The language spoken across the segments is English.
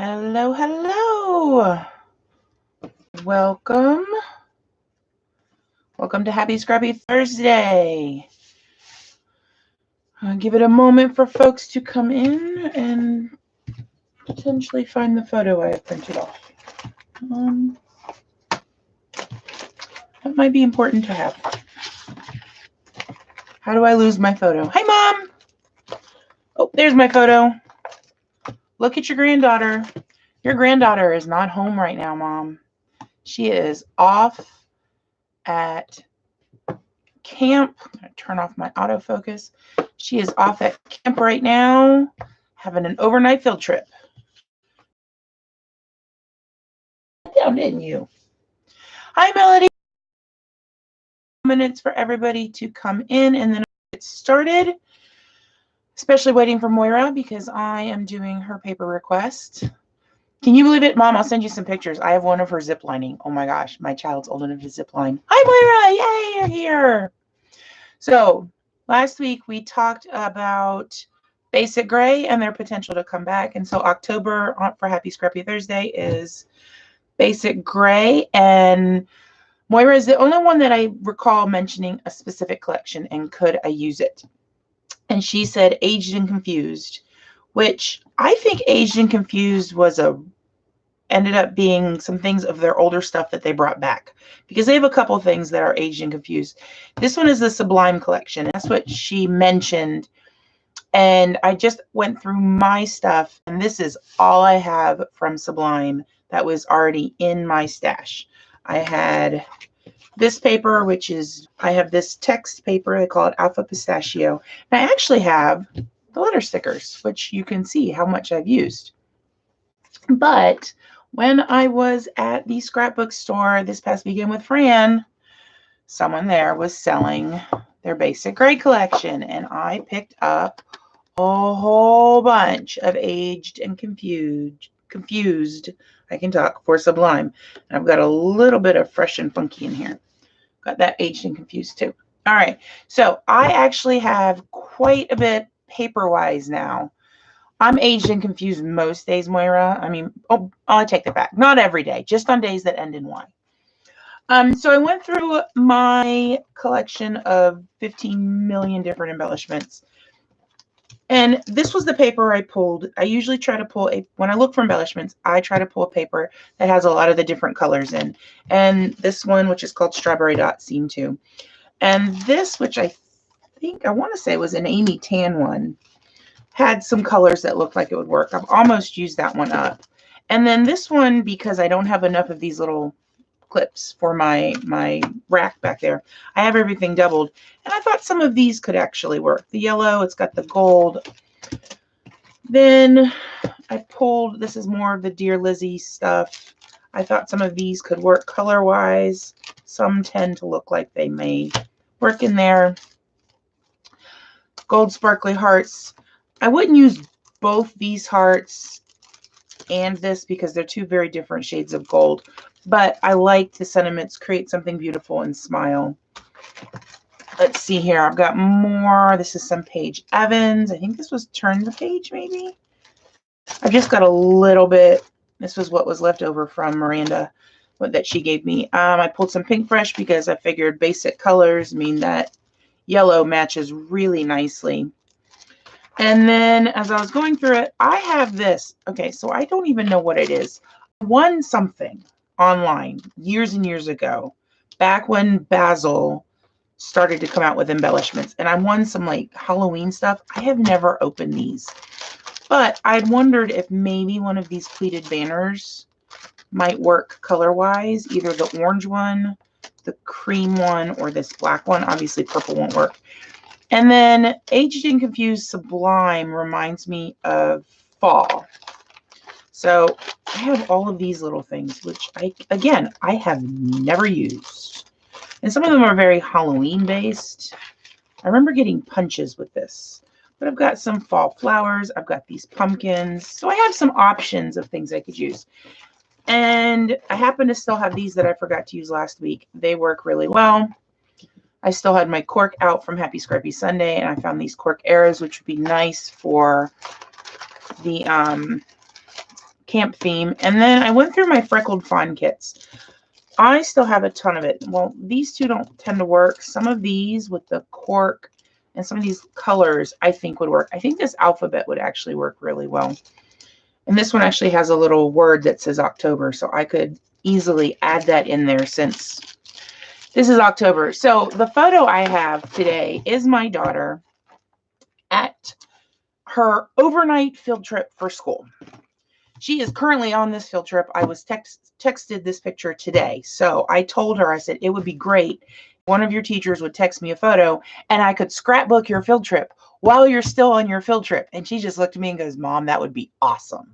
Hello, hello. Welcome. Welcome to Happy Scrappy Thursday. I'll give it a moment for folks to come in and potentially find the photo I have printed off. That might be important to have. How do I lose my photo? Hi, Mom. Oh, there's my photo. Look at your granddaughter. Your granddaughter is not home right now, Mom. She is off at camp. I'm going to turn off my autofocus. She is off at camp right now, having an overnight field trip. Down, didn't you? Hi, Melody. Minutes for everybody to come in and then get started. Especially waiting for Moira because I am doing her paper request. Can you believe it, Mom? I'll send you some pictures. I have one of her zip lining. Oh my gosh, my child's old enough to zip line. Hi, Moira. Yay, you're here. So last week we talked about Basic Gray and their potential to come back. And so October for Happy Scrappy Thursday is Basic Gray. And Moira is the only one that I recall mentioning a specific collection and could I use it. And she said Aged and Confused, which I think Aged and Confused was ended up being some things of their older stuff that they brought back because they have a couple things that are Aged and Confused. This one is the Sublime collection. That's what she mentioned. And I just went through my stuff, and this is all I have from Sublime that was already in my stash. I had this paper, which is, I have this text paper. I call it Alpha Pistachio. And I actually have the letter stickers, which you can see how much I've used. But when I was at the scrapbook store this past weekend with Fran, someone there was selling their Basic Gray collection, and I picked up a whole bunch of Aged and Confused. I can talk for Sublime. And I've got a little bit of Fresh and Funky in here. Got that Aged and Confused too. All right. So I actually have quite a bit paper-wise now. I'm Aged and Confused most days, Moira. I mean, I take that back. Not every day, just on days that end in Y. So I went through my collection of 15 million different embellishments. And this was the paper I pulled. I usually try to pull when I look for embellishments, I try to pull a paper that has a lot of the different colors in. And this one, which is called Strawberry Dot Scene 2. And this, which I want to say was an Amy Tan one, had some colors that looked like it would work. I've almost used that one up. And then this one, because I don't have enough of these little clips for my rack back there, I have everything doubled, and I thought some of these could actually work. The yellow, it's got the gold. Then I pulled, this is more of the Dear Lizzie stuff. I thought some of these could work color wise. Some tend to look like they may work in there. Gold sparkly hearts. I wouldn't use both these hearts and this because they're two very different shades of gold. But I like the sentiments, create something beautiful and smile. Let's see here. I've got more. This is some Paige Evans. I think this was Turn the Page, maybe. I've just got a little bit. This was what was left over from Miranda that she gave me. I pulled some Pink Fresh because I figured basic colors mean that yellow matches really nicely. And then as I was going through it, I have this. Okay, so I don't even know what it is. I won something online years and years ago, back when Basil started to come out with embellishments, and I won some like Halloween stuff. I have never opened these, but I'd wondered if maybe one of these pleated banners might work color wise, either the orange one, the cream one, or this black one. Obviously purple won't work. And then Aged and Confused Sublime reminds me of fall. So I have all of these little things, which I have never used. And some of them are very Halloween based. I remember getting punches with this. But I've got some fall flowers. I've got these pumpkins. So I have some options of things I could use. And I happen to still have these that I forgot to use last week. They work really well. I still had my cork out from Happy Scrappy Sunday, and I found these cork arrows, which would be nice for the camp theme. And then I went through my freckled fawn kits. I still have a ton of it. Well, these two don't tend to work. Some of these with the cork and some of these colors I think would work. I think this alphabet would actually work really well. And this one actually has a little word that says October, so I could easily add that in there since this is October. So the photo I have today is my daughter at her overnight field trip for school. She is currently on this field trip. I was texted this picture today. So I told her, I said, it would be great if one of your teachers would text me a photo and I could scrapbook your field trip while you're still on your field trip. And she just looked at me and goes, Mom, that would be awesome.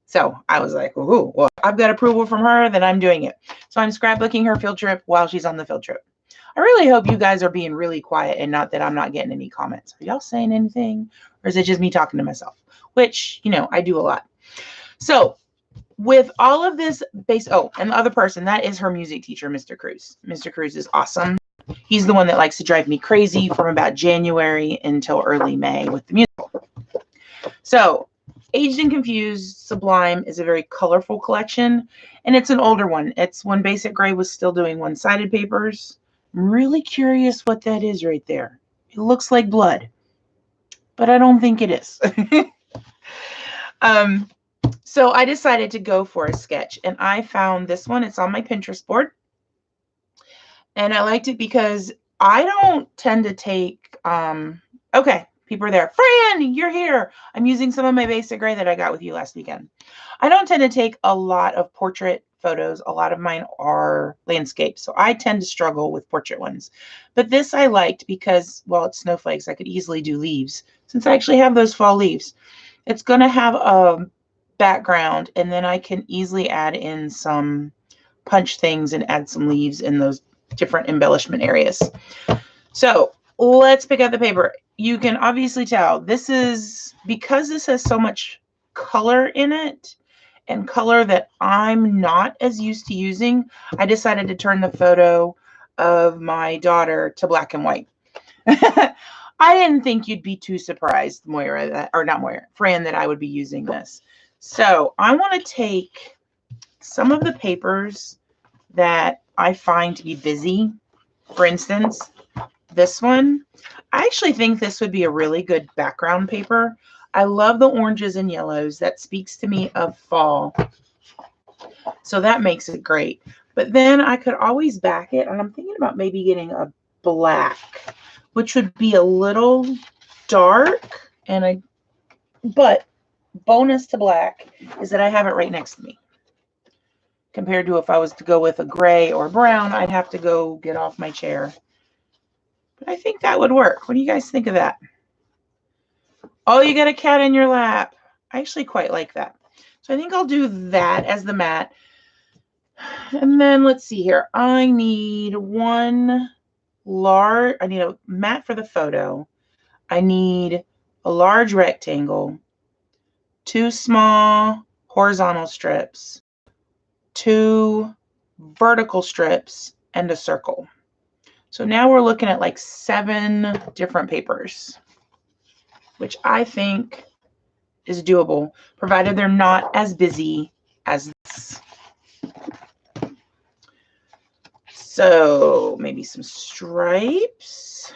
So I was like, ooh, well, I've got approval from her, then I'm doing it. So I'm scrapbooking her field trip while she's on the field trip. I really hope you guys are being really quiet and not that I'm not getting any comments. Are y'all saying anything? Or is it just me talking to myself? Which, you know, I do a lot. So with all of this base, oh, and the other person, that is her music teacher, Mr. Cruz. Mr. Cruz is awesome. He's the one that likes to drive me crazy from about January until early May with the musical. So Aged and Confused Sublime is a very colorful collection, and it's an older one. It's when Basic Gray was still doing one-sided papers. I'm really curious what that is right there. It looks like blood, but I don't think it is. So I decided to go for a sketch, and I found this one. It's on my Pinterest board, and I liked it because I don't tend to take, okay, people are there. Fran, you're here. I'm using some of my Basic Gray that I got with you last weekend. I don't tend to take a lot of portrait photos. A lot of mine are landscape, so I tend to struggle with portrait ones. But this I liked because, well, it's snowflakes. I could easily do leaves since I actually have those fall leaves. It's going to have a background, and then I can easily add in some punch things and add some leaves in those different embellishment areas. So let's pick out the paper. You can obviously tell this is, because this has so much color in it and color that I'm not as used to using, I decided to turn the photo of my daughter to black and white. I didn't think you'd be too surprised, Moira, or not Moira, Fran, that I would be using this. So I want to take some of the papers that I find to be busy. For instance, this one. I actually think this would be a really good background paper. I love the oranges and yellows. That speaks to me of fall. So that makes it great. But then I could always back it, and I'm thinking about maybe getting a black, which would be a little dark, but bonus to black is that I have it right next to me. Compared to if I was to go with a gray or brown, I'd have to go get off my chair. But I think that would work. What do you guys think of that? Oh, you got a cat in your lap. I actually quite like that. So I think I'll do that as the mat. And then let's see here. I need a mat for the photo. I need a large rectangle, 2 small horizontal strips, 2 vertical strips, and a circle. So now we're looking at like 7 different papers, which I think is doable, provided they're not as busy as this. So maybe some stripes.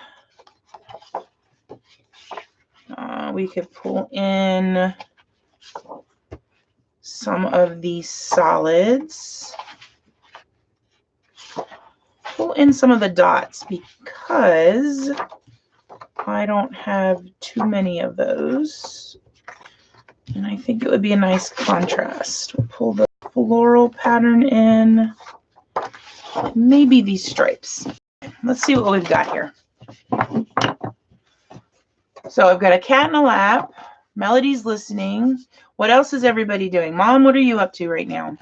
We could pull in some of these solids. Pull in some of the dots because I don't have too many of those. And I think it would be a nice contrast. We'll pull the floral pattern in. Maybe these stripes. Let's see what we've got here. So I've got a cat in a lap. Melody's listening. What else is everybody doing? Mom, what are you up to right now?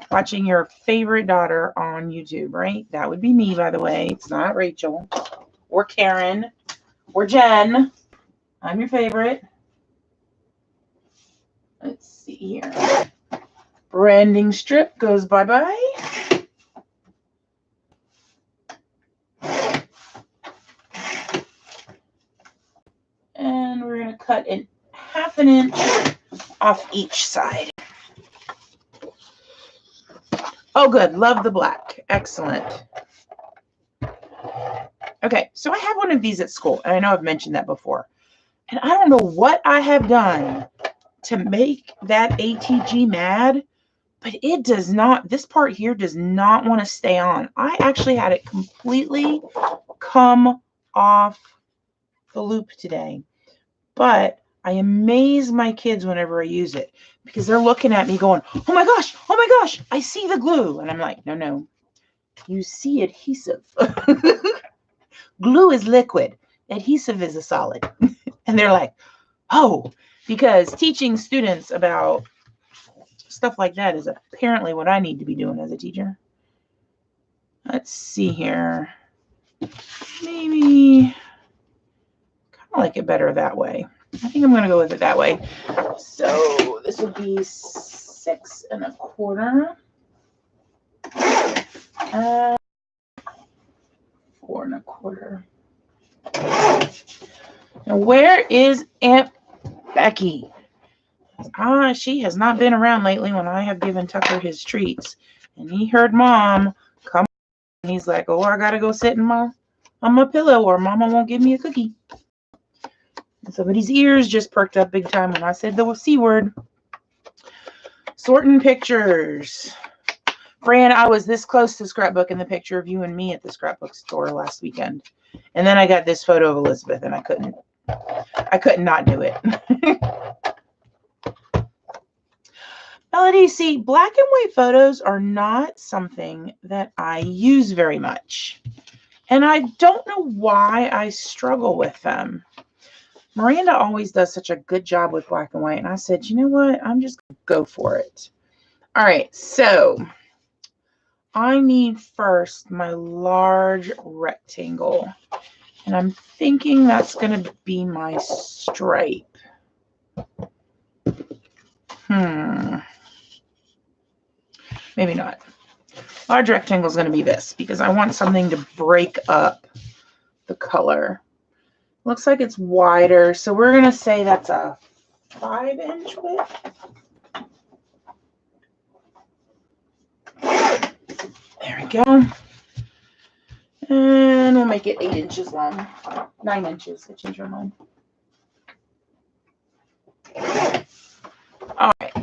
Watching your favorite daughter on YouTube, right? That would be me, by the way. It's not Rachel or Karen or Jen. I'm your favorite. Let's see here. Branding strip goes bye-bye. And we're going to cut in 1/2 inch off each side. Oh, good. Love the black. Excellent. Okay, so I have one of these at school, and I know I've mentioned that before. And I don't know what I have done to make that ATG mad, but it does not, this part here does not want to stay on. I actually had it completely come off the loop today, but I amaze my kids whenever I use it because they're looking at me going, oh my gosh, I see the glue. And I'm like, no, you see adhesive. Glue is liquid. Adhesive is a solid. And they're like, oh, because teaching students about stuff like that is apparently what I need to be doing as a teacher. Let's see here. Maybe kind of like it better that way. I think I'm going to go with it that way. So this would be 6 1/4. 4 1/4. Now where is Aunt Becky? She has not been around lately when I have given Tucker his treats. And he heard Mom come and he's like, oh, I gotta go sit on my pillow or Mama won't give me a cookie. And somebody's ears just perked up big time when I said the C word. Sorting pictures. Fran, I was this close to scrapbooking the picture of you and me at the scrapbook store last weekend. And then I got this photo of Elizabeth and I couldn't not do it. Melody, see, black and white photos are not something that I use very much. And I don't know why I struggle with them. Miranda always does such a good job with black and white. And I said, you know what? I'm just going to go for it. All right. So I need first my large rectangle. And I'm thinking that's going to be my stripe. Maybe not. Large rectangle is going to be this because I want something to break up the color. Looks like it's wider, so we're going to say that's a 5-inch width. There we go. And we'll make it 8 inches long. 9 inches. I changed my mind. All right.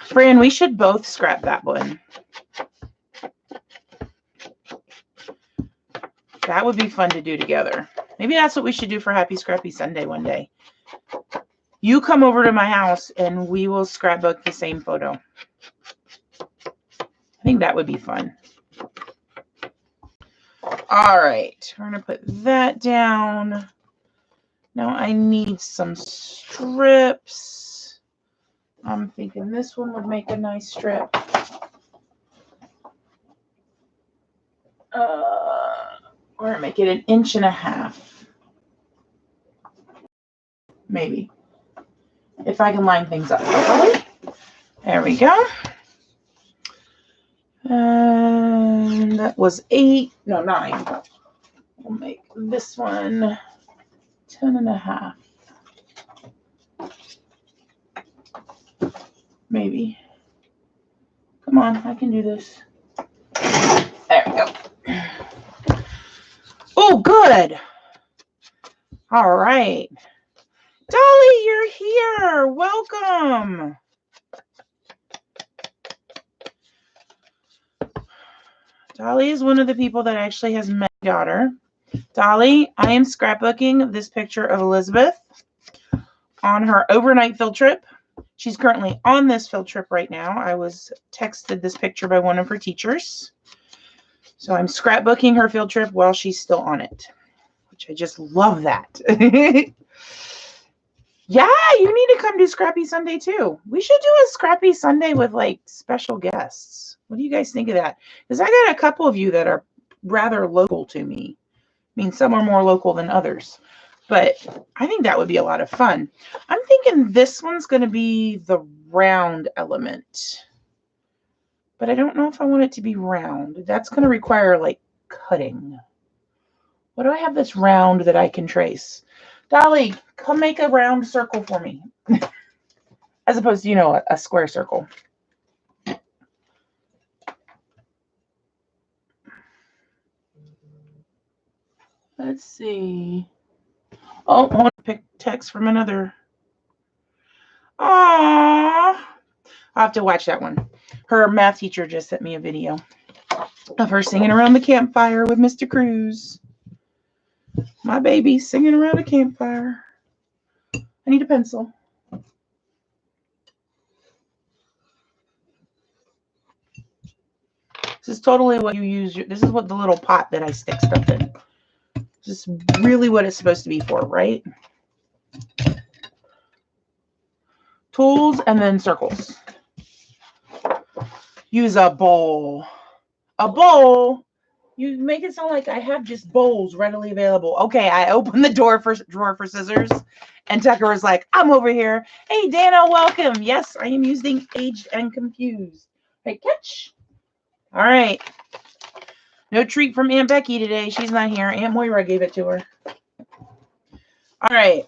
Fran, we should both scrap that one. That would be fun to do together. Maybe that's what we should do for Happy Scrappy Sunday one day. You come over to my house and we will scrapbook the same photo. I think that would be fun. All right, we're going to put that down. Now I need some strips. I'm thinking this one would make a nice strip. We're going to make it 1.5 inches. Maybe. If I can line things up properly. There we go. And that was 9. We'll make this one 10.5. Maybe. Come on, I can do this. There we go. Oh, good. All right. Dolly, you're here. Welcome. Dolly is one of the people that actually has met my daughter. Dolly, I am scrapbooking this picture of Elizabeth on her overnight field trip. She's currently on this field trip right now. I was texted this picture by one of her teachers. So I'm scrapbooking her field trip while she's still on it, which I just love that. Yeah, you need to come do Scrappy Sunday too. We should do a Scrappy Sunday with like special guests. What do you guys think of that? Because I got a couple of you that are rather local to me. I mean, some are more local than others. But I think that would be a lot of fun. I'm thinking this one's going to be the round element. But I don't know if I want it to be round. That's going to require like cutting. What do I have that's round that I can trace? Dolly, come make a round circle for me. As opposed to, you know, a square circle. Let's see. Oh, I want to pick text from another. Aww. I'll have to watch that one. Her math teacher just sent me a video of her singing around the campfire with Mr. Cruz. My baby singing around a campfire. I need a pencil. This is totally what you use. This is what the little pot that I stick stuff in. This is really what it's supposed to be for, right? Tools and then circles. Use a bowl. A bowl? You make it sound like I have just bowls readily available. Okay, I opened the drawer for scissors, and Tucker was like, I'm over here. Hey, Dana, welcome. Yes, I am using Aged and Confused. Hey, catch. All right. No treat from Aunt Becky today. She's not here. Aunt Moira gave it to her. All right.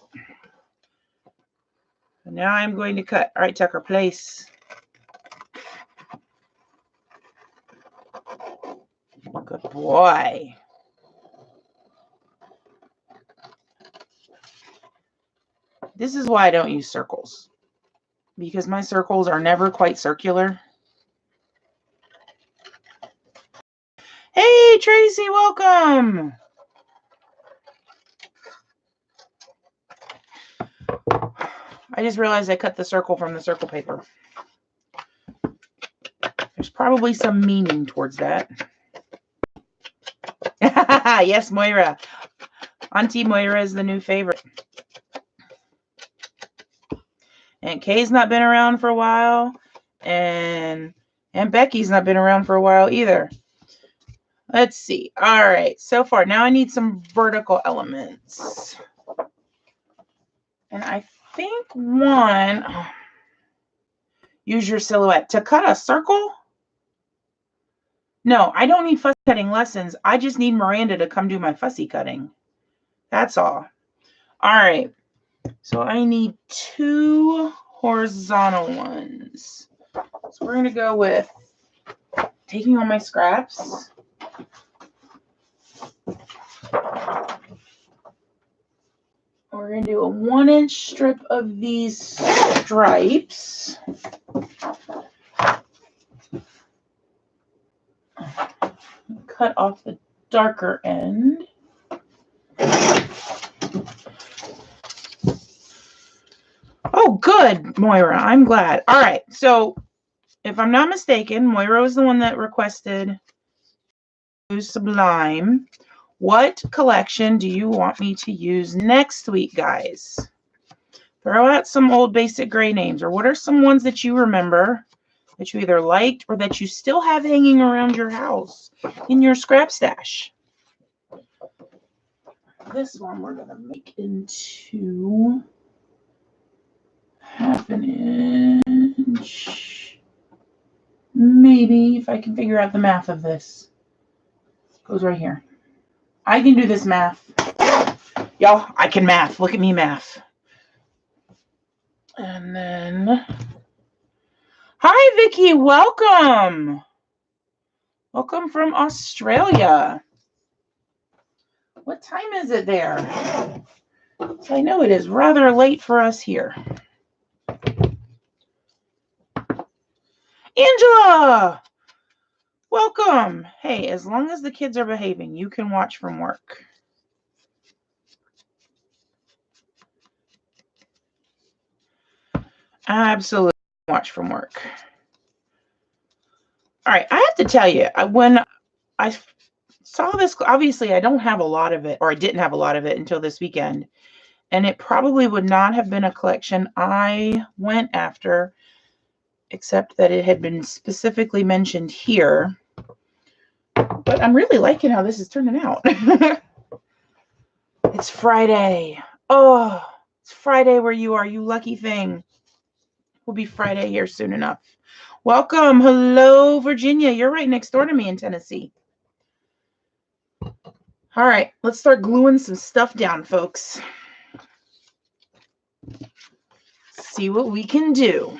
Now I'm going to cut. All right, Tucker, place. Good boy. This is why I don't use circles, because my circles are never quite circular. Hey, Tracy, welcome. I just realized I cut the circle from the circle paper. There's probably some meaning towards that. Yes, Moira. Auntie Moira is the new favorite. And Kay's not been around for a while. And Becky's not been around for a while either. Let's see. All right. So far, now I need some vertical elements. And I think one, use your silhouette. To cut a circle? No, I don't need fussy cutting lessons. I just need Miranda to come do my fussy cutting. That's all. All right. So I need 2 horizontal ones. So we're going to go with taking all my scraps. We're going to do a 1-inch strip of these stripes. Cut off the darker end. Oh, good, Moira. I'm glad. All right. So if I'm not mistaken, Moira was the one that requested Sublime. What collection do you want me to use next week, guys? Throw out some old basic gray names, or what are some ones that you remember that you either liked or that you still have hanging around your house in your scrap stash? This one we're going to make into 1/2 inch. Maybe, if I can figure out the math of this. Goes right here. I can do this math. Y'all, I can math. Look at me math. And then, hi, Vicky. Welcome. Welcome from Australia. What time is it there? So I know it is rather late for us here. Angela, welcome. Hey, as long as the kids are behaving, you can watch from work. Absolutely watch from work. All right, I have to tell you, when I saw this, obviously I don't have a lot of it, or I didn't have a lot of it until this weekend, and it probably would not have been a collection I went after, except that it had been specifically mentioned here. But I'm really liking how this is turning out. It's Friday. Oh, it's Friday where you are, you lucky thing. Will be Friday here soon enough. Welcome. Hello, Virginia. You're right next door to me in Tennessee. All right, let's start gluing some stuff down, folks. see what we can do.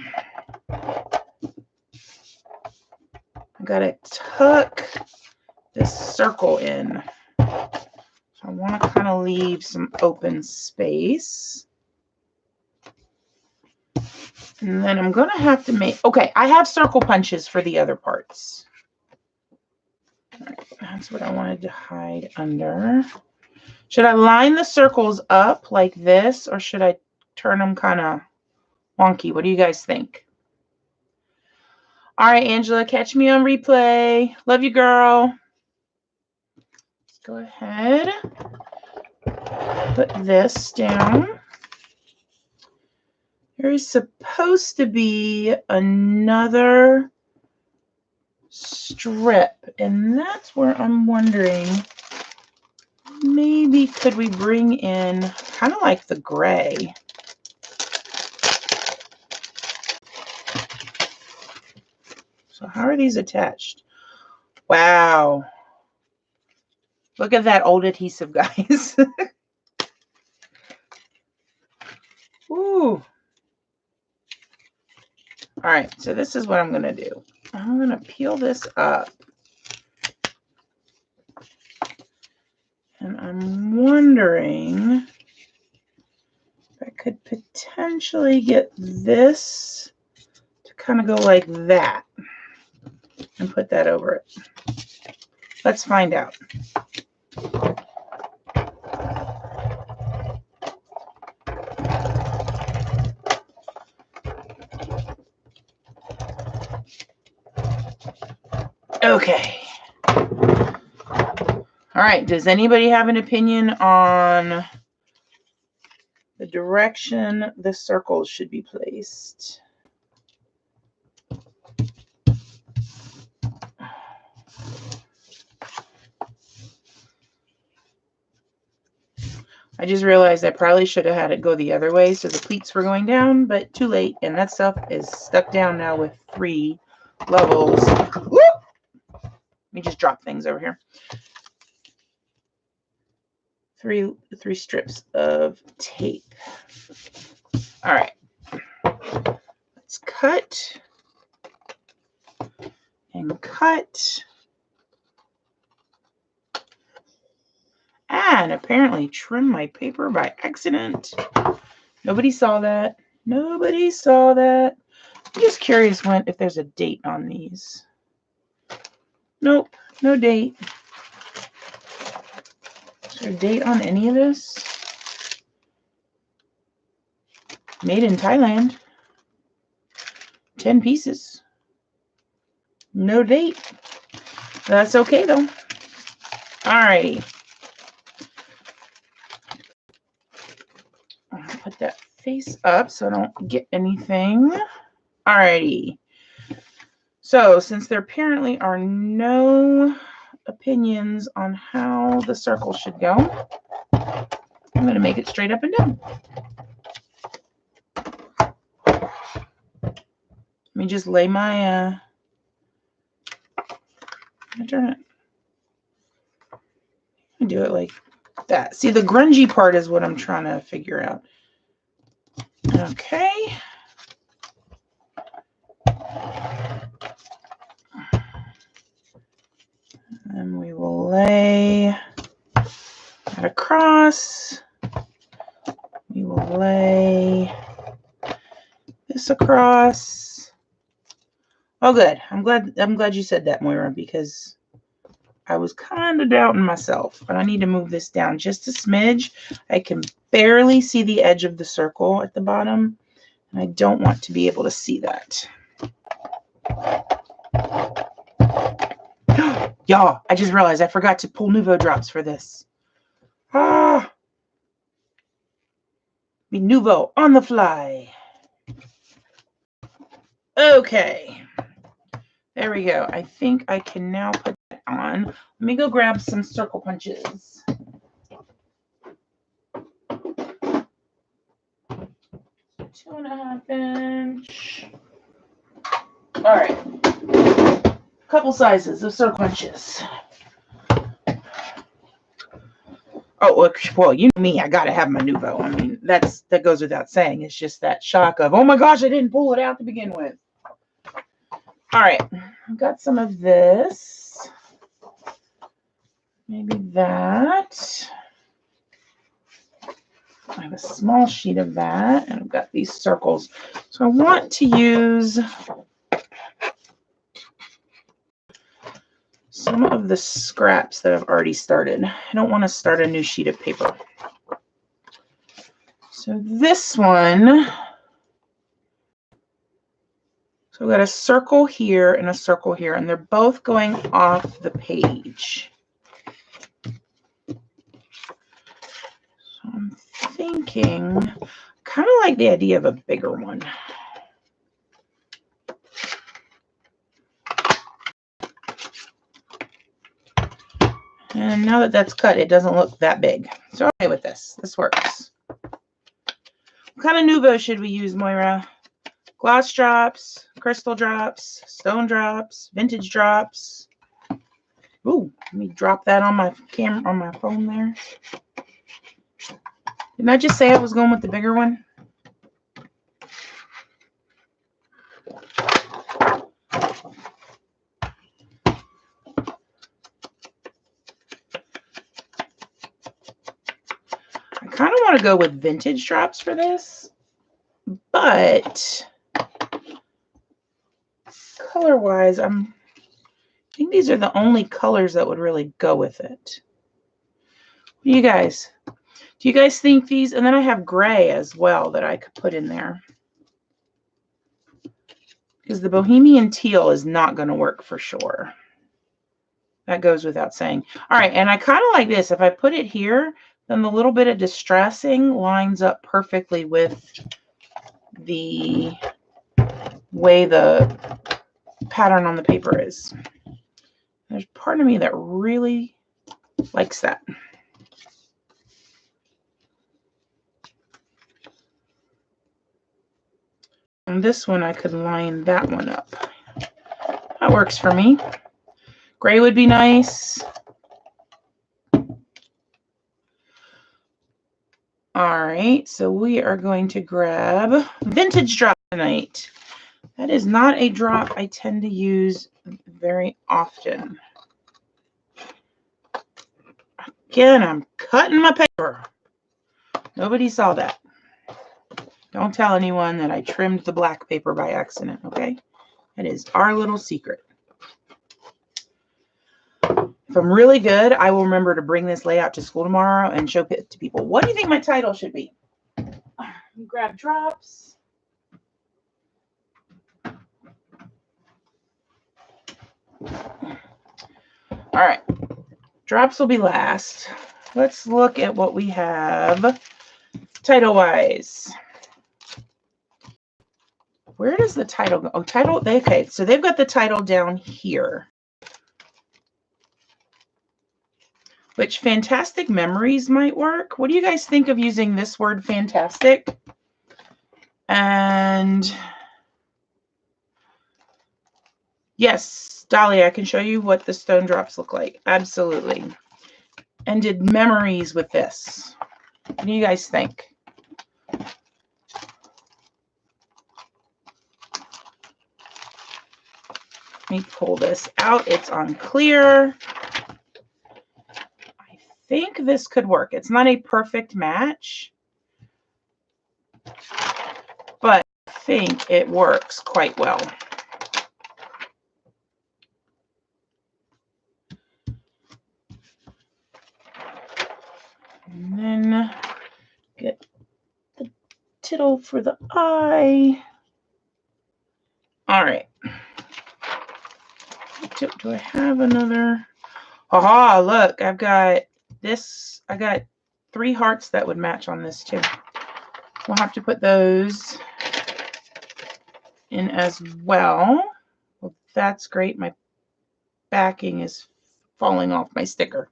I gotta tuck this circle in. So I want to kind of leave some open space. And then I'm going to have to make, okay, I have circle punches for the other parts. All right, that's what I wanted to hide under. Should I line the circles up like this, or should I turn them kind of wonky? What do you guys think? All right, Angela, catch me on replay. Love you, girl. Let's go ahead. Put this down. There is supposed to be another strip, and that's where I'm wondering, maybe could we bring in kind of like the gray? So how are these attached? Wow. Look at that old adhesive, guys. Ooh. All right, so this is what I'm going to do. I'm going to peel this up. And I'm wondering if I could potentially get this to kind of go like that and put that over it. Let's find out. Okay. All right, does anybody have an opinion on the direction the circles should be placed? I just realized I probably should have had it go the other way so the pleats were going down, but too late, and that stuff is stuck down now with 3 levels. Woo! Let me just drop things over here. 3 strips of tape. All right. Let's cut and cut. And apparently trim my paper by accident. Nobody saw that. Nobody saw that. I'm just curious if there's a date on these. Nope, no date. Is there a date on any of this? Made in Thailand. 10 pieces. No date. That's okay though. Alrighty. I'll put that face up so I don't get anything. Alrighty. So since there apparently are no opinions on how the circle should go, I'm going to make it straight up and down. Let me just lay my turn it. I do it like that. See, the grungy part is what I'm trying to figure out. Okay. And we will lay that across. We will lay this across. Oh, good. I'm glad you said that, Moira, because I was kind of doubting myself, but I need to move this down just a smidge. I can barely see the edge of the circle at the bottom, and I don't want to be able to see that. Y'all, I just realized I forgot to pull Nuvo drops for this. Be Nuvo on the fly. Okay. There we go. I think I can now put that on. Let me go grab some circle punches. Two and a half inch. All right. Couple sizes of circle punches. Oh, well, you know me. I got to have my Nuvo. I mean, that goes without saying. It's just that shock of, oh my gosh, I didn't pull it out to begin with. All right. I've got some of this. Maybe that. I have a small sheet of that, and I've got these circles. So I want to use some of the scraps that I've already started. I don't want to start a new sheet of paper. So this one, so I've got a circle here and a circle here, and they're both going off the page. So I'm thinking, kind of like the idea of a bigger one. And now that that's cut, it doesn't look that big. So I'm okay with this. This works. What kind of Nuvo should we use, Moira? Gloss drops, crystal drops, stone drops, vintage drops. Ooh, let me drop that on my camera, on my phone there. Didn't I just say I was going with the bigger one? I kind of want to go with vintage drops for this, but color-wise, I think these are the only colors that would really go with it. What do you guys? Do you guys think these? And then I have gray as well that I could put in there, because the Bohemian teal is not going to work for sure. That goes without saying. All right, and I kind of like this. If I put it here, then the little bit of distressing lines up perfectly with the way the pattern on the paper is. There's part of me that really likes that. And this one, I could line that one up. That works for me. Gray would be nice. All right, so we are going to grab vintage drop tonight. That is not a drop I tend to use very often. Again, I'm cutting my paper. Nobody saw that. Don't tell anyone that I trimmed the black paper by accident, okay? That is our little secret. If I'm really good, I will remember to bring this layout to school tomorrow and show it to people. What do you think my title should be? Grab drops. All right. Drops will be last. Let's look at what we have title-wise. Where does the title go? Oh, title. Okay, so they've got the title down here. Which fantastic memories might work. What do you guys think of using this word fantastic? And yes, Dolly, I can show you what the stone drops look like. Absolutely. And did memories with this. What do you guys think? Let me pull this out. It's on clear. I think this could work. It's not a perfect match, but I think it works quite well. And then get the tittle for the eye. All right. Do I have another? Haha, look, I've got this. I got 3 hearts that would match on this too. We'll have to put those in as well. Well, that's great. My backing is falling off my sticker.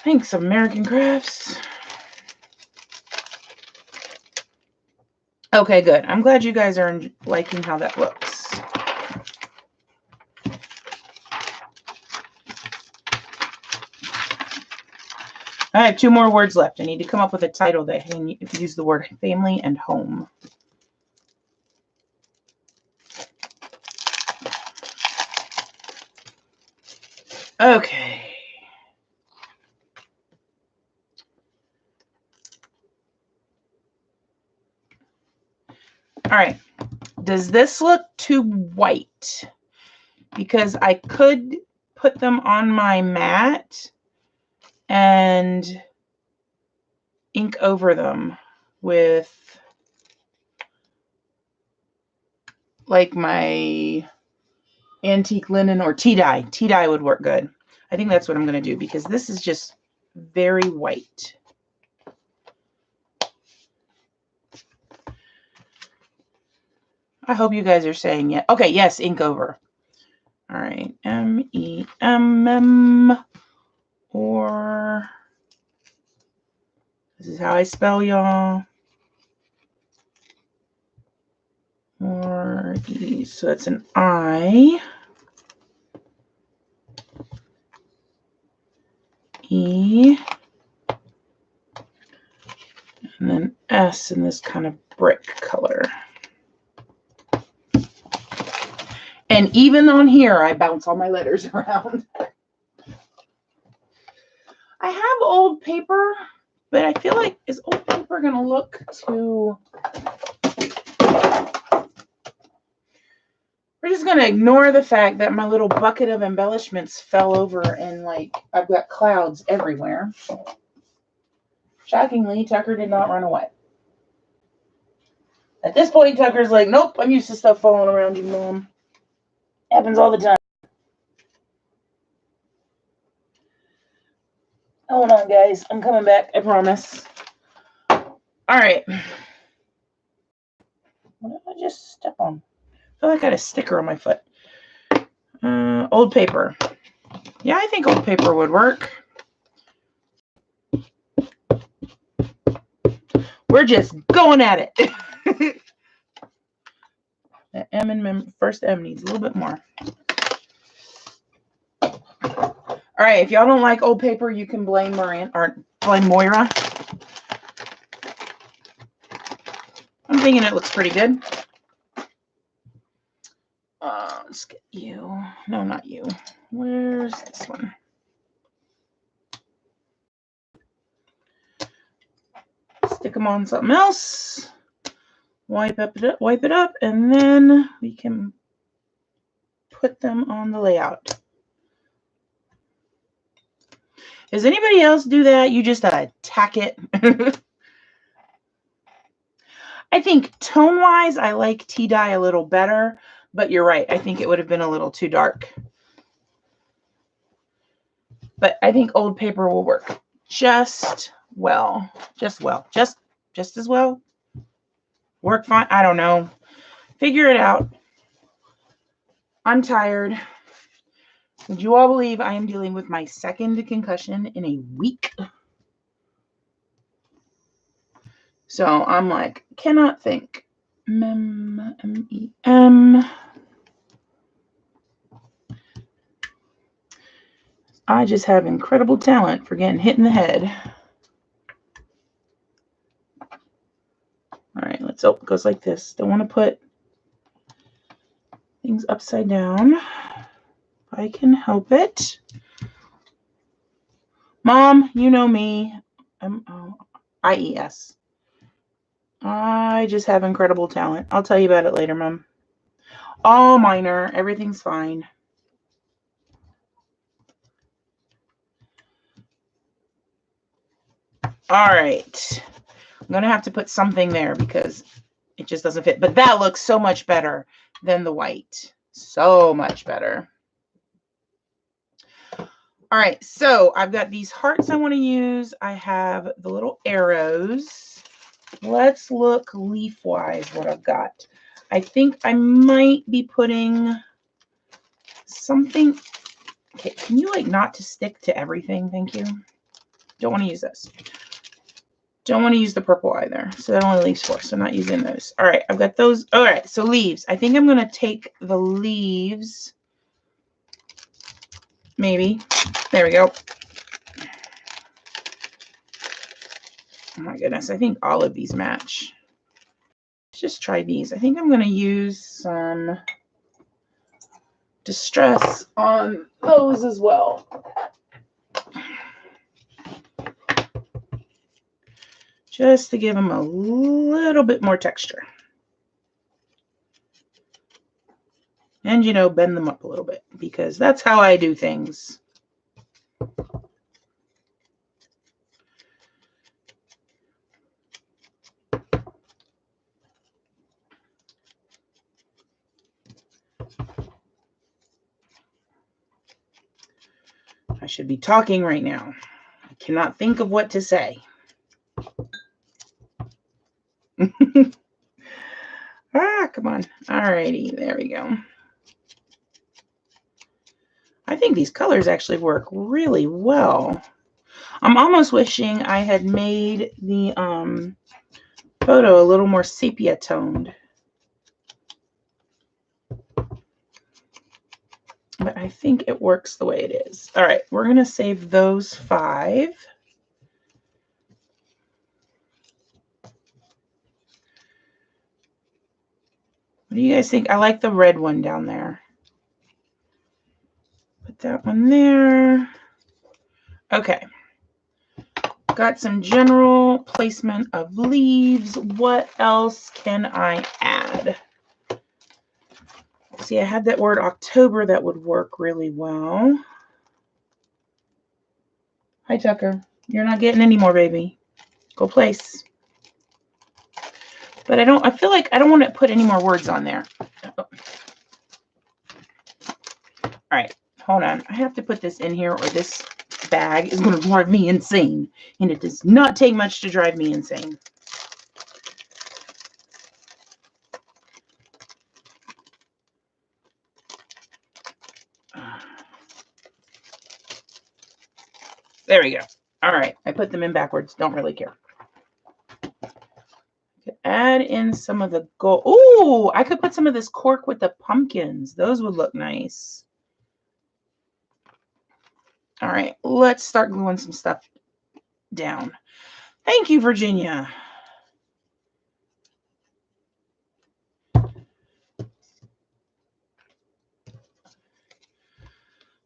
Thanks, American Crafts. Okay, good. I'm glad you guys are liking how that looks. I have 2 more words left. I need to come up with a title that can use the word family and home. Okay. All right. Does this look too white? Because I could put them on my mat and ink over them with like my antique linen or tea dye. Tea dye would work good. I think that's what I'm going to do because this is just very white. I hope you guys are saying it. Okay, yes, ink over. All right, M-E-M-M, or this is how I spell y'all. Or E, so that's an I. E. And then S in this kind of brick color. And even on here, I bounce all my letters around. I have old paper, but I feel like, is old paper going to look too... We're just going to ignore the fact that my little bucket of embellishments fell over and, like, I've got clouds everywhere. Shockingly, Tucker did not run away. At this point, Tucker's like, nope, I'm used to stuff falling around you, Mom. Happens all the time. Hold on, guys. I'm coming back. I promise. All right. What did I just step on? I feel like I got a sticker on my foot. Old paper. Yeah, I think old paper would work. We're just going at it. The M and first M needs a little bit more. All right, if y'all don't like old paper, you can blame Miranda or blame Moira. I'm thinking it looks pretty good. Let's get you. No, not you. Where's this one? Stick them on something else. Wipe it up, and then we can put them on the layout. Does anybody else do that? You just tack it. I think tone-wise, I like tea dye a little better, but you're right. I think it would have been a little too dark. But I think old paper will work just well. Just as well. Work fine. I don't know. Figure it out. I'm tired. Would you all believe I am dealing with my 2nd concussion in a week? So I'm like, cannot think. M-E-M. I just have incredible talent for getting hit in the head. All right, let's, oh, it goes like this. Don't want to put things upside down. If I can help it. Mom, you know me. I-E-S. I just have incredible talent. I'll tell you about it later, Mom. All minor. Everything's fine. All right. I'm going to have to put something there because it just doesn't fit. But that looks so much better than the white. So much better. All right. So I've got these hearts I want to use. I have the little arrows. Let's look leaf-wise what I've got. I think I might be putting something. Okay, can you like not to stick to everything? Thank you. Don't want to use this. Don't want to use the purple either. So that only leaves 4. So I'm not using those. All right, I've got those. All right, so leaves. I think I'm going to take the leaves. Maybe. There we go. Oh my goodness, I think all of these match. Let's just try these. I think I'm going to use some Distress on those as well. Just to give them a little bit more texture. And, you know, bend them up a little bit because that's how I do things. I should be talking right now. I cannot think of what to say. Come on. Alrighty, there we go. I think these colors actually work really well. I'm almost wishing I had made the photo a little more sepia toned. But I think it works the way it is. All right, we're going to save those 5. What do you guys think? I like the red one down there. Put that one there. Okay. Got some general placement of leaves. What else can I add? See, I had that word October that would work really well. Hi, Tucker. You're not getting any more, baby. Go place. But I feel like I don't want to put any more words on there. All right, hold on. I have to put this in here or this bag is going to drive me insane. And it does not take much to drive me insane. There we go. All right, I put them in backwards. Don't really care. Add in some of the gold. Oh, I could put some of this cork with the pumpkins. Those would look nice. All right, let's start gluing some stuff down. Thank you, Virginia.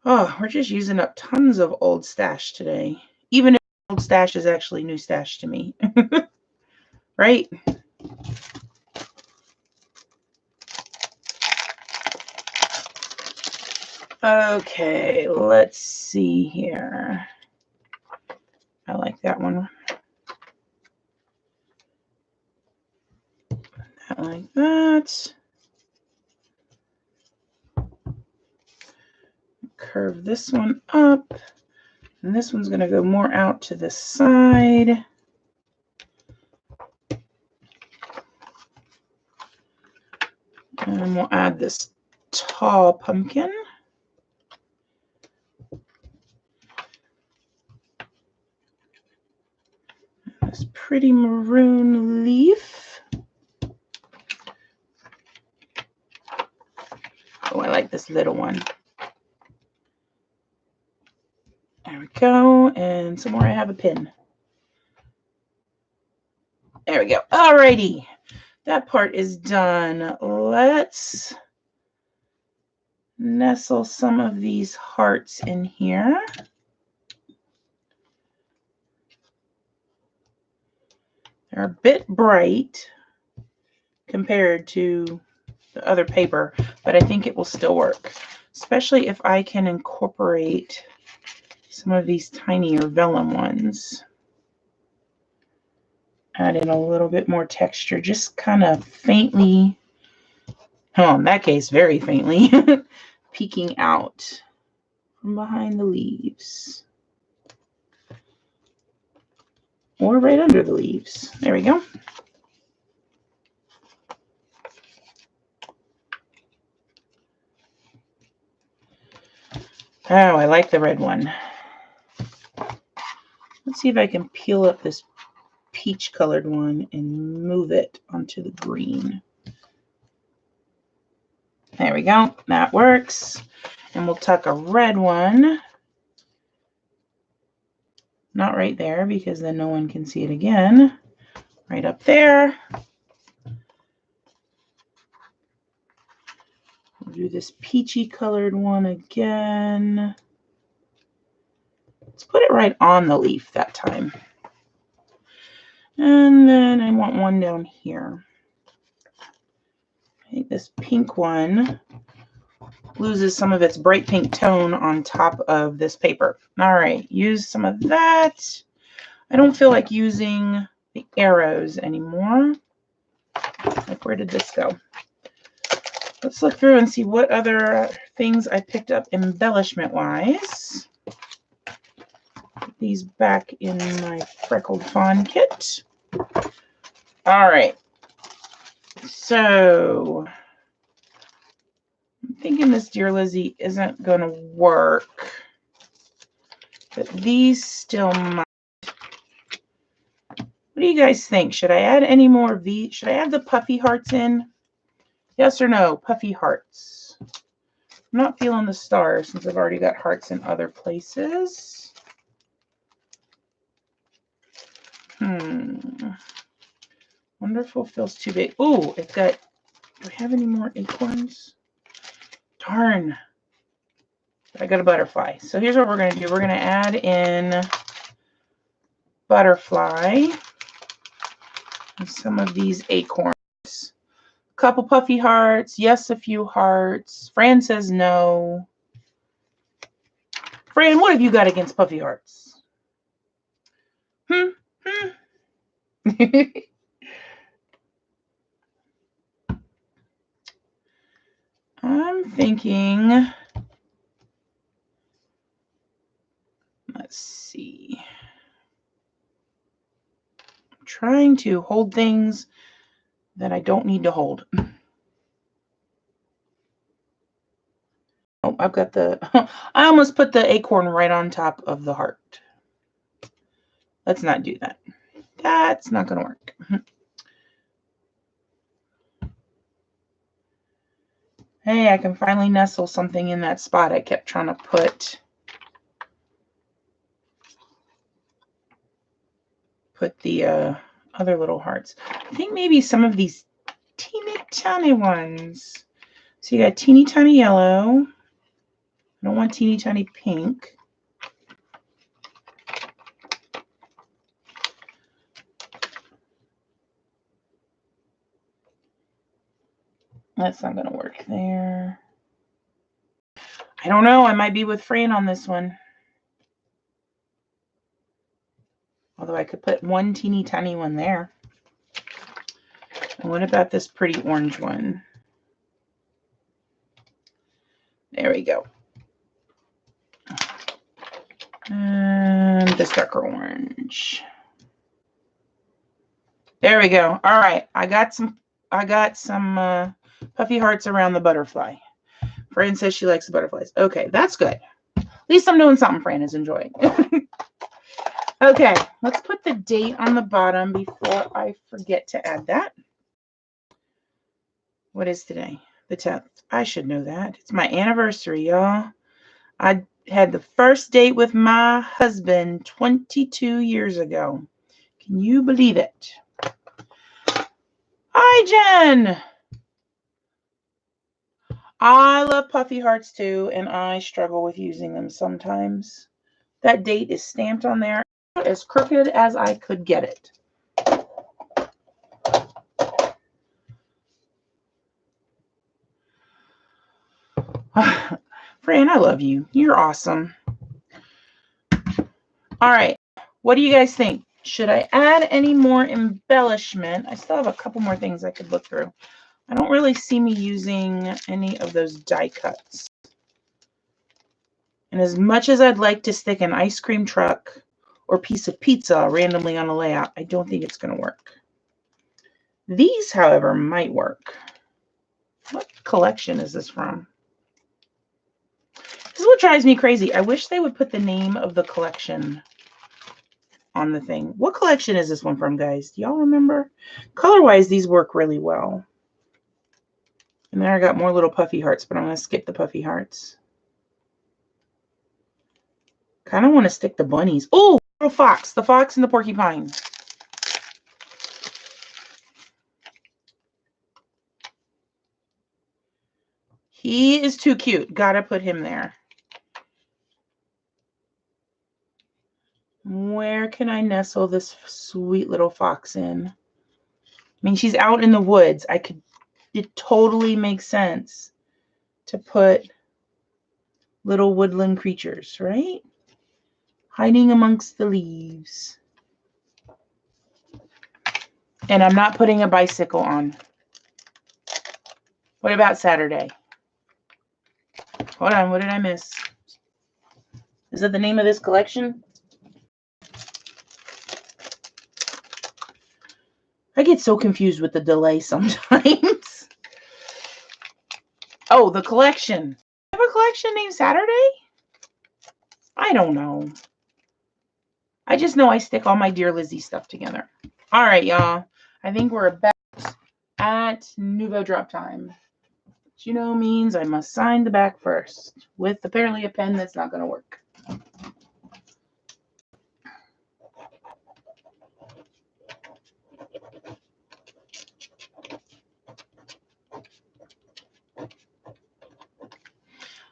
Oh, we're just using up tons of old stash today. Even if old stash is actually new stash to me. Right? Okay, let's see here. I like that one. That like that. Curve this one up. And this one's going to go more out to the side. And we'll add this tall pumpkin. This pretty maroon leaf. Oh, I like this little one. There we go. And somewhere I have a pin. There we go. Alrighty. That part is done. Let's nestle some of these hearts in here. They're a bit bright compared to the other paper, but I think it will still work, especially if I can incorporate some of these tinier vellum ones. Add in a little bit more texture, just kind of faintly, oh, in that case, very faintly, peeking out from behind the leaves. Or right under the leaves. There we go. Oh, I like the red one. Let's see if I can peel up this peach colored one and move it onto the green. There we go. That works. And we'll tuck a red one Not right there because then no one can see it again. Right up there. We'll do this peachy colored one again. Let's put it right on the leaf that time. And then I want one down here. I think this pink one loses some of its bright pink tone on top of this paper. All right, use some of that. I don't feel like using the arrows anymore. Like, where did this go? Let's look through and see what other things I picked up embellishment-wise. Put these back in my Freckled Fawn kit. All right. So I'm thinking this Dear Lizzie isn't going to work, but these still might. What do you guys think? Should I add any more Should I add the puffy hearts in? Yes or no? Puffy hearts. I'm not feeling the stars since I've already got hearts in other places. Wonderful feels too big. Ooh, it's got. Do I have any more acorns? Darn. I got a butterfly. So here's what we're going to do. We're going to add in butterfly and some of these acorns. A couple puffy hearts. Yes, a few hearts. Fran says no. Fran, what have you got against puffy hearts? I'm thinking, let's see. I'm trying to hold things that I don't need to hold. Oh, I've got the, I almost put the acorn right on top of the heart. Let's not do that. That's not going to work. Hey, I can finally nestle something in that spot I kept trying to put the other little hearts. I think maybe some of these teeny tiny ones. So you got teeny tiny yellow. I don't want teeny tiny pink. That's not going to work there. I don't know. I might be with Fran on this one. Although I could put one teeny tiny one there. And what about this pretty orange one? There we go. And this darker orange. There we go. All right. I got some puffy hearts around the butterfly. Fran says she likes the butterflies. Okay, that's good. At least I'm doing something Fran is enjoying. Okay, let's put the date on the bottom before I forget to add that. What is today? The 10th. I should know that. It's my anniversary, y'all. I had the first date with my husband 22 years ago. Can you believe it? Hi, Jen. I love puffy hearts too, and I struggle with using them sometimes. That date is stamped on there as crooked as I could get it. Fran, I love you. You're awesome. All right. What do you guys think? Should I add any more embellishment? I still have a couple more things I could look through. I don't really see me using any of those die cuts. And as much as I'd like to stick an ice cream truck or piece of pizza randomly on a layout, I don't think it's going to work. These, however, might work. What collection is this from? This is what drives me crazy. I wish they would put the name of the collection on the thing. What collection is this one from, guys? Do y'all remember? Color-wise, these work really well. And then I got more little puffy hearts, but I'm going to skip the puffy hearts. Kind of want to stick the bunnies. Oh, Little fox, the fox and the porcupine. He is too cute. Gotta put him there. Where can I nestle this sweet little fox in? I mean, she's out in the woods. It totally makes sense to put little woodland creatures, right? Hiding amongst the leaves. And I'm not putting a bicycle on. What about Saturday? Hold on, what did I miss? Is that the name of this collection? I get so confused with the delay sometimes. Oh, the collection. I have a collection named Saturday? I don't know. I just know I stick all my Dear Lizzie stuff together. All right, y'all. I think we're about at Nouveau drop time. Which, you know, means I must sign the back first with apparently a pen that's not going to work.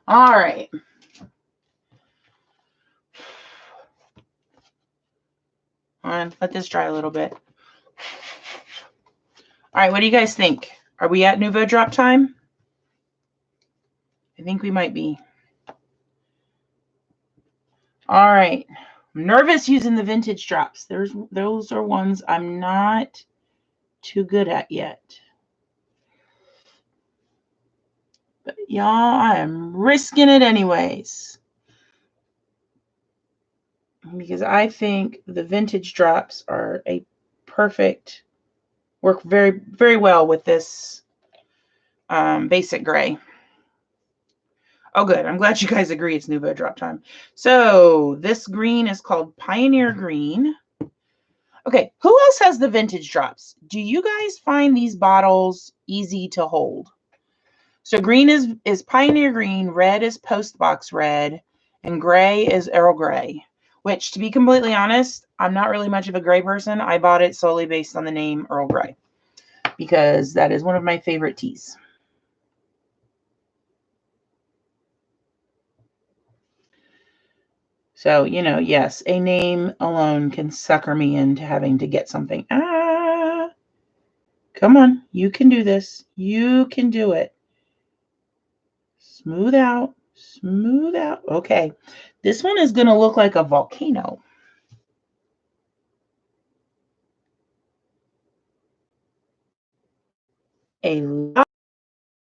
All right. Let this dry a little bit. All right, what do you guys think? Are we at Nouveau drop time? I think we might be. All right. I'm nervous using the vintage drops. Those are ones I'm not too good at yet. But y'all, I am risking it anyways. Because I think the vintage drops are a perfect, work very, very well with this basic gray. Oh, good. I'm glad you guys agree it's Nouveau drop time. So this green is called Pioneer Green. Okay, who else has the vintage drops? Do you guys find these bottles easy to hold? So green is Pioneer Green, red is Postbox Red, and gray is Earl Grey, which, to be completely honest, I'm not really much of a gray person. I bought it solely based on the name Earl Grey because that is one of my favorite teas. So, you know, yes, a name alone can sucker me into having to get something. Come on. You can do this. You can do it. Smooth out. Smooth out. Okay. This one is going to look like a volcano. A lot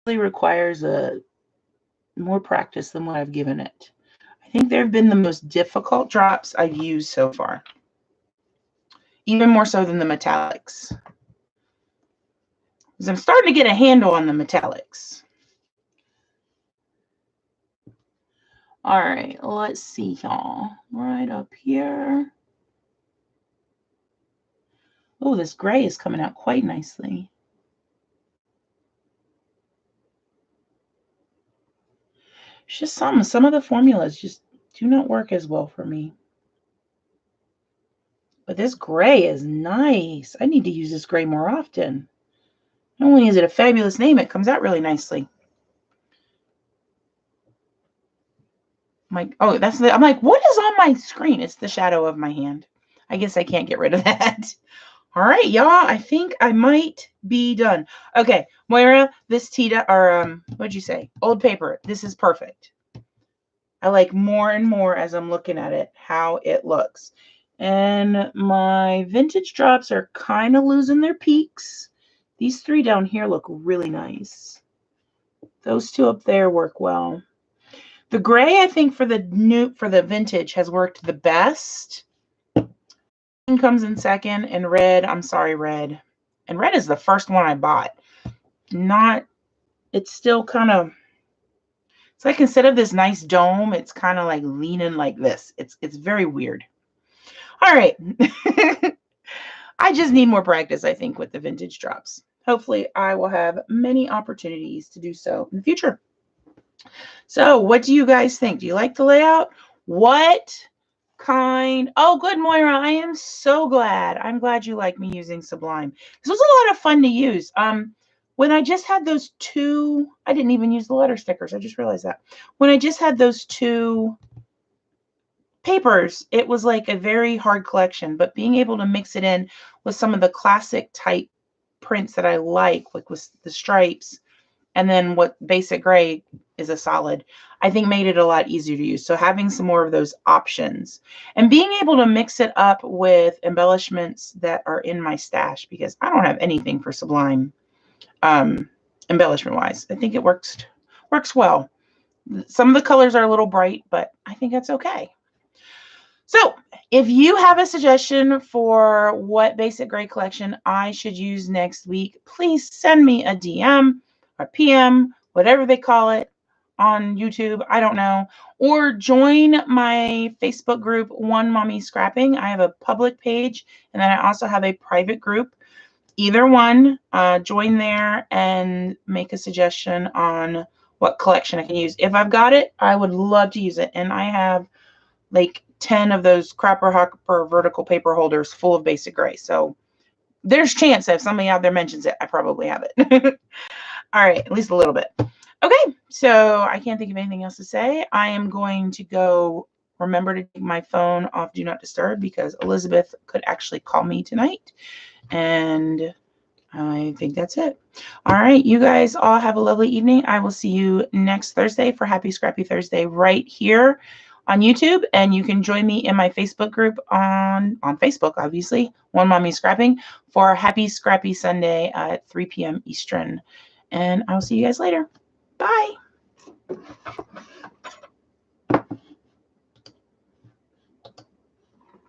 really requires more practice than what I've given it. I think they've been the most difficult drops I've used so far. Even more so than the metallics. Because I'm starting to get a handle on the metallics. All right, let's see, y'all. Right up here. Oh, this gray is coming out quite nicely. It's just some of the formulas just do not work as well for me. But this gray is nice. I need to use this gray more often. Not only is it a fabulous name, it comes out really nicely. I'm like, what is on my screen? It's the shadow of my hand. I guess I can't get rid of that. All right, y'all. I think I might be done. Okay, Moira, this what'd you say? Old paper. This is perfect. I like more and more as I'm looking at it, how it looks. And my vintage drops are kind of losing their peaks. These three down here look really nice. Those two up there work well. The gray, I think, for the vintage has worked the best. Green comes in second, and red, I'm sorry, red. And red is the first one I bought. It's still kind of, it's like instead of this nice dome, it's kind of like leaning like this. It's very weird. All right. I just need more practice, I think, with the vintage drops. Hopefully, I will have many opportunities to do so in the future. So what do you guys think? Do you like the layout? What kind. Oh, good, Moira. I am so glad. I'm glad you like me using Sublime. This was a lot of fun to use. When I just had those two, I didn't even use the letter stickers. I just realized that. When I just had those two papers, it was like a very hard collection, but being able to mix it in with some of the classic type prints that I like with the stripes, and then what basic gray is a solid, I think made it a lot easier to use. So having some more of those options and being able to mix it up with embellishments that are in my stash, because I don't have anything for Sublime embellishment wise. I think it works well. Some of the colors are a little bright, but I think that's okay. So if you have a suggestion for what basic gray collection I should use next week, please send me a DM or PM, whatever they call it on YouTube. I don't know. Or join my Facebook group, One Mommy Scrapping. I have a public page, and then I also have a private group. Either one, join there and make a suggestion on what collection I can use. If I've got it, I would love to use it. And I have like 10 of those Crapper Hopper vertical paper holders full of basic gray. So there's a chance that if somebody out there mentions it, I probably have it. All right, at least a little bit. Okay, so I can't think of anything else to say. I am going to go remember to take my phone off Do Not Disturb because Elizabeth could actually call me tonight. And I think that's it. All right, you guys all have a lovely evening. I will see you next Thursday for Happy Scrappy Thursday right here on YouTube, and you can join me in my Facebook group on Facebook, obviously, One Mommy Scrapping, for Happy Scrappy Sunday at 3 p.m. Eastern. And I'll see you guys later. Bye.